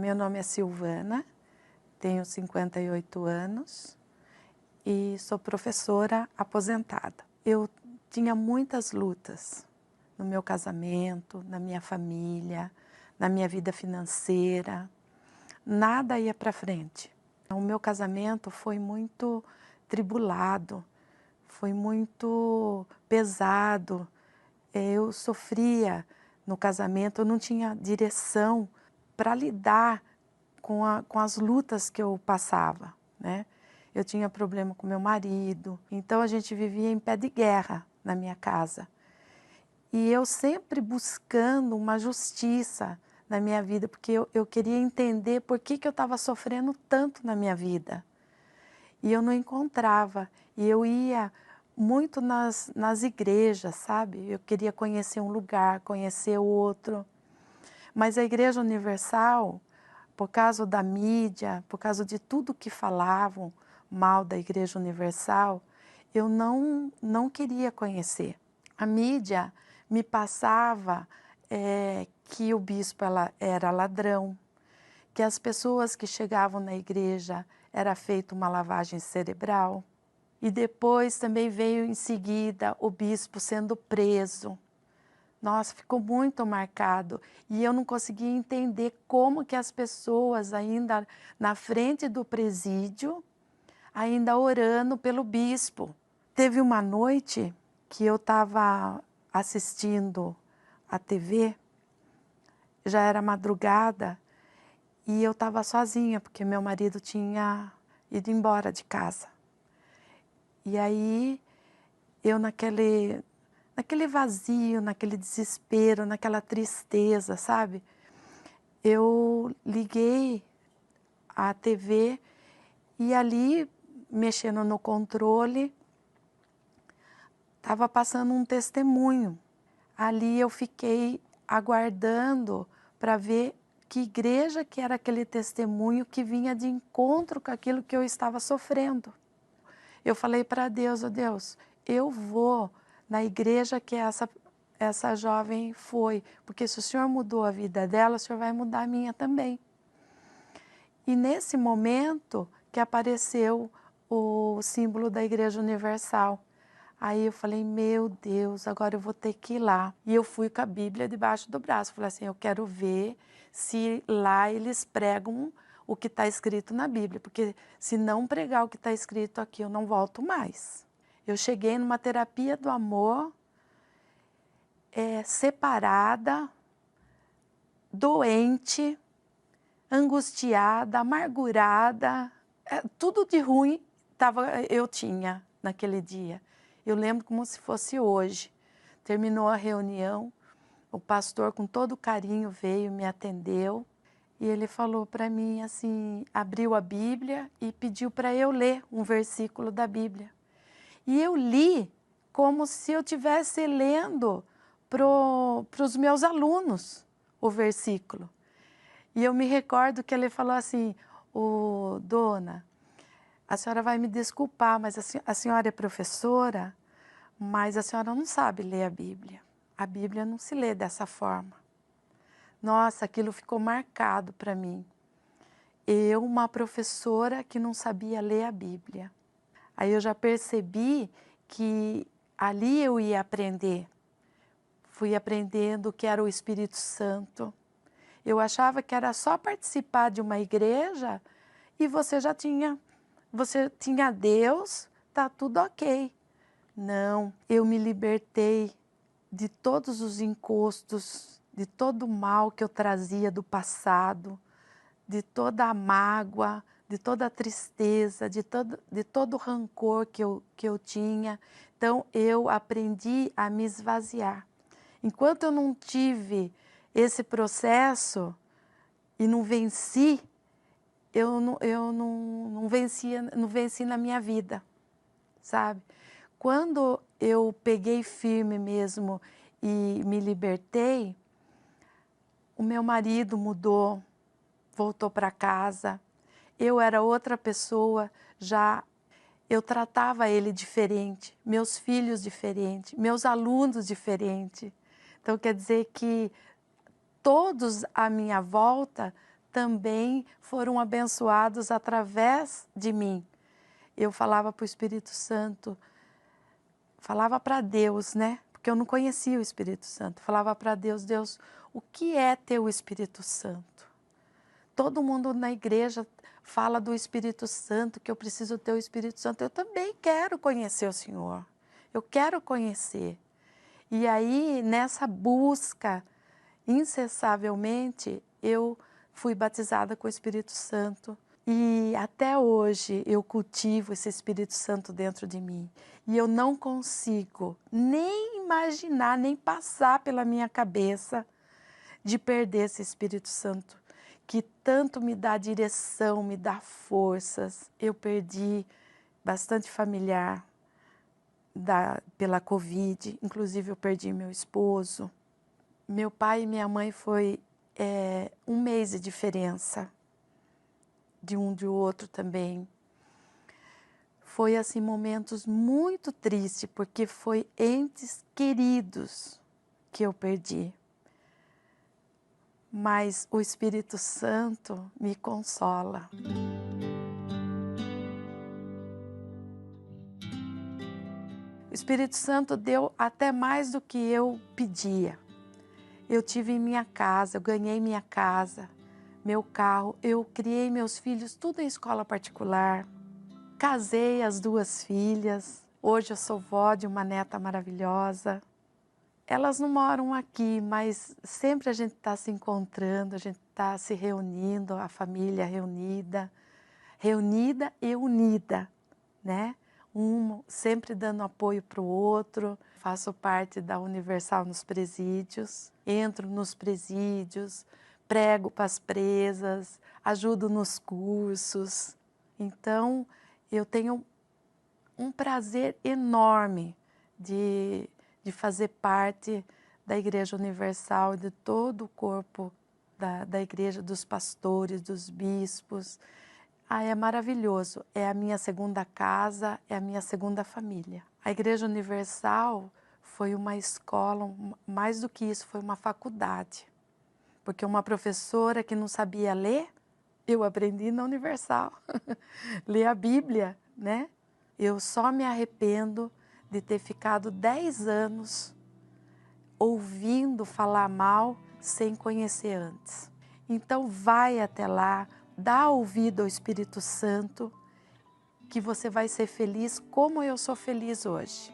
Meu nome é Silvana, tenho 58 anos e sou professora aposentada. Eu tinha muitas lutas no meu casamento, na minha família, na minha vida financeira. Nada ia para frente. O meu casamento foi muito tribulado, foi muito pesado. Eu sofria no casamento, eu não tinha direção para lidar com as lutas que eu passava, né? Eu tinha problema com meu marido, então a gente vivia em pé de guerra na minha casa. E eu sempre buscando uma justiça na minha vida, porque eu queria entender por que eu estava sofrendo tanto na minha vida. E eu não encontrava, e eu ia muito nas igrejas, sabe? Eu queria conhecer um lugar, conhecer outro. Mas a Igreja Universal, por causa da mídia, por causa de tudo que falavam mal da Igreja Universal, eu não queria conhecer. A mídia me passava que o bispo era ladrão, que as pessoas que chegavam na igreja era feita uma lavagem cerebral. E depois também veio em seguida o bispo sendo preso. Nossa, ficou muito marcado e eu não conseguia entender como que as pessoas ainda na frente do presídio, ainda orando pelo bispo. Teve uma noite que eu estava assistindo a TV, já era madrugada e eu estava sozinha porque meu marido tinha ido embora de casa. E aí eu naquele vazio, naquele desespero, naquela tristeza, sabe? Eu liguei a TV e ali, mexendo no controle, estava passando um testemunho. Ali eu fiquei aguardando para ver que igreja que era aquele testemunho que vinha de encontro com aquilo que eu estava sofrendo. Eu falei para Deus, Deus, eu vou na igreja que essa jovem foi, porque se o Senhor mudou a vida dela, o Senhor vai mudar a minha também. E nesse momento que apareceu o símbolo da Igreja Universal, aí eu falei, meu Deus, agora eu vou ter que ir lá. E eu fui com a Bíblia debaixo do braço, falei assim, eu quero ver se lá eles pregam o que está escrito na Bíblia, porque se não pregar o que está escrito aqui, eu não volto mais. Eu cheguei numa terapia do amor, separada, doente, angustiada, amargurada, tudo de ruim eu tinha naquele dia. Eu lembro como se fosse hoje. Terminou a reunião, o pastor com todo carinho veio, me atendeu e ele falou para mim assim, abriu a Bíblia e pediu para eu ler um versículo da Bíblia. E eu li como se eu estivesse lendo para os meus alunos o versículo. E eu me recordo que ele falou assim, dona, a senhora vai me desculpar, mas a senhora é professora, mas a senhora não sabe ler a Bíblia. A Bíblia não se lê dessa forma. Nossa, aquilo ficou marcado para mim. Eu, uma professora que não sabia ler a Bíblia. Aí eu já percebi que ali eu ia aprender. Fui aprendendo o que era o Espírito Santo. Eu achava que era só participar de uma igreja e você tinha Deus, tá tudo ok. Não, eu me libertei de todos os encostos, de todo o mal que eu trazia do passado, de toda a mágoa, de toda a tristeza, de todo o rancor que eu tinha. Então eu aprendi a me esvaziar. Enquanto eu não tive esse processo e não venci, eu não venci na minha vida, sabe? Quando eu peguei firme mesmo e me libertei, o meu marido mudou, voltou para casa, eu era outra pessoa, eu tratava ele diferente, meus filhos diferente, meus alunos diferente. Então quer dizer que todos à minha volta também foram abençoados através de mim. Eu falava para o Espírito Santo, falava para Deus, né? Porque eu não conhecia o Espírito Santo. Falava para Deus, Deus, o que é ter o Espírito Santo? Todo mundo na igreja fala do Espírito Santo, que eu preciso ter o Espírito Santo. Eu também quero conhecer o Senhor. Eu quero conhecer. E aí, nessa busca, incessavelmente, eu fui batizada com o Espírito Santo. E até hoje eu cultivo esse Espírito Santo dentro de mim. E eu não consigo nem imaginar, nem passar pela minha cabeça de perder esse Espírito Santo, que tanto me dá direção, me dá forças. Eu perdi bastante familiar pela Covid, inclusive eu perdi meu esposo. Meu pai e minha mãe foi 1 mês de diferença de um de outro também. Foi assim momentos muito tristes, porque foi entes queridos que eu perdi. Mas o Espírito Santo me consola. O Espírito Santo deu até mais do que eu pedia. Eu tive minha casa, eu ganhei minha casa, meu carro, eu criei meus filhos tudo em escola particular. Casei as 2 filhas, hoje eu sou vó de uma neta maravilhosa. Elas não moram aqui, mas sempre a gente está se encontrando, a gente está se reunindo, a família reunida e unida, né? Um sempre dando apoio para o outro. Faço parte da Universal nos presídios, entro nos presídios, prego para as presas, ajudo nos cursos. Então, eu tenho um prazer enorme de fazer parte da Igreja Universal, de todo o corpo da igreja, dos pastores, dos bispos. É maravilhoso, é a minha segunda casa, é a minha segunda família. A Igreja Universal foi uma escola, mais do que isso, foi uma faculdade. Porque uma professora que não sabia ler, eu aprendi na Universal. Ler a Bíblia, né? Eu só me arrependo de ter ficado 10 anos ouvindo falar mal sem conhecer antes. Então vai até lá, dá ouvido ao Espírito Santo, que você vai ser feliz como eu sou feliz hoje.